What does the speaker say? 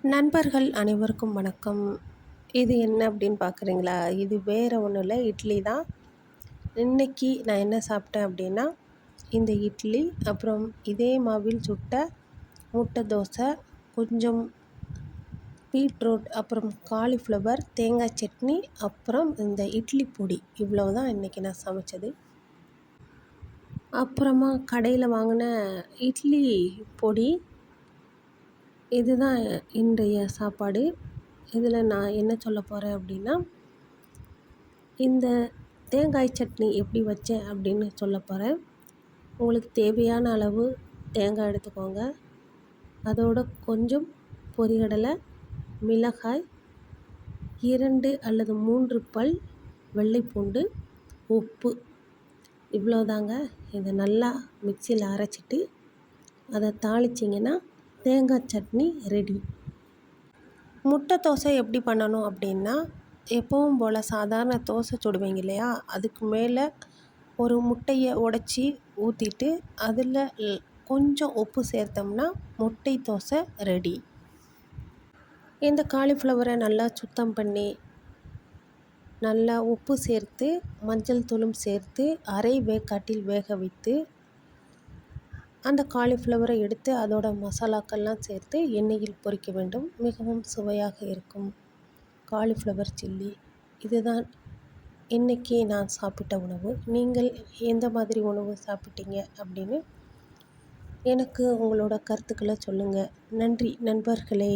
நண்பர்கள் அனைவருக்கும் வணக்கம். இது என்ன அப்படின்னு பார்க்குறீங்களா? இது வேறு ஒன்றும் இல்லை, இட்லி தான். இன்றைக்கி நான் என்ன சாப்பிட்டேன் அப்படின்னா, இந்த இட்லி, அப்புறம் இதே மாவில் சுட்ட முட்டை தோசை, கொஞ்சம் பீட்ரூட், அப்புறம் காலிஃப்ளவர், தேங்காய் சட்னி, அப்புறம் இந்த இட்லி பொடி. இவ்வளோ தான் இன்றைக்கி நான் சமைச்சது. அப்புறமா கடையில் வாங்கின இட்லி பொடி. இதுதான் இன்றைய சாப்பாடு. இதில் நான் என்ன சொல்ல போகிறேன் அப்படின்னா, இந்த தேங்காய் சட்னி எப்படி வச்சேன் அப்படின்னு சொல்ல போகிறேன். உங்களுக்கு தேவையான அளவு தேங்காய் எடுத்துக்கோங்க. அதோட கொஞ்சம் பொரிகடலை, மிளகாய், 2 அல்லது 3 பல் வெள்ளைப்பூண்டு, உப்பு, இவ்வளோதாங்க. இதை நல்லா மிக்சியில் அரைச்சிட்டு அதை தாளிச்சிங்கன்னா தேங்காய் சட்னி ரெடி. முட்டை தோசை எப்படி பண்ணணும் அப்படின்னா, எப்பவும் போல் சாதாரண தோசை சுடுவீங்க இல்லையா, அதுக்கு மேலே ஒரு முட்டையை உடச்சி ஊற்றிட்டு அதில் கொஞ்சம் உப்பு சேர்த்தோம்னா முட்டை தோசை ரெடி. இந்த காலிஃப்ளவரை நல்லா சுத்தம் பண்ணி, நல்லா உப்பு சேர்த்து மஞ்சள் தூளும் சேர்த்து அரை வேக்காட்டில் வேக வைத்து, அந்த காலிஃப்ளவரை எடுத்து அதோட மசாலாக்கள்லாம் சேர்த்து எண்ணெயில் பொரிக்க வேண்டும். மிகவும் சுவையாக இருக்கும் காலிஃப்ளவர் சில்லி. இதுதான் இன்றைக்கி நான் சாப்பிட்ட உணவு. நீங்கள் எந்த மாதிரி உணவு சாப்பிட்டீங்க அப்படின்னு எனக்கு உங்களோட கருத்துக்களை சொல்லுங்கள். நன்றி நண்பர்களே.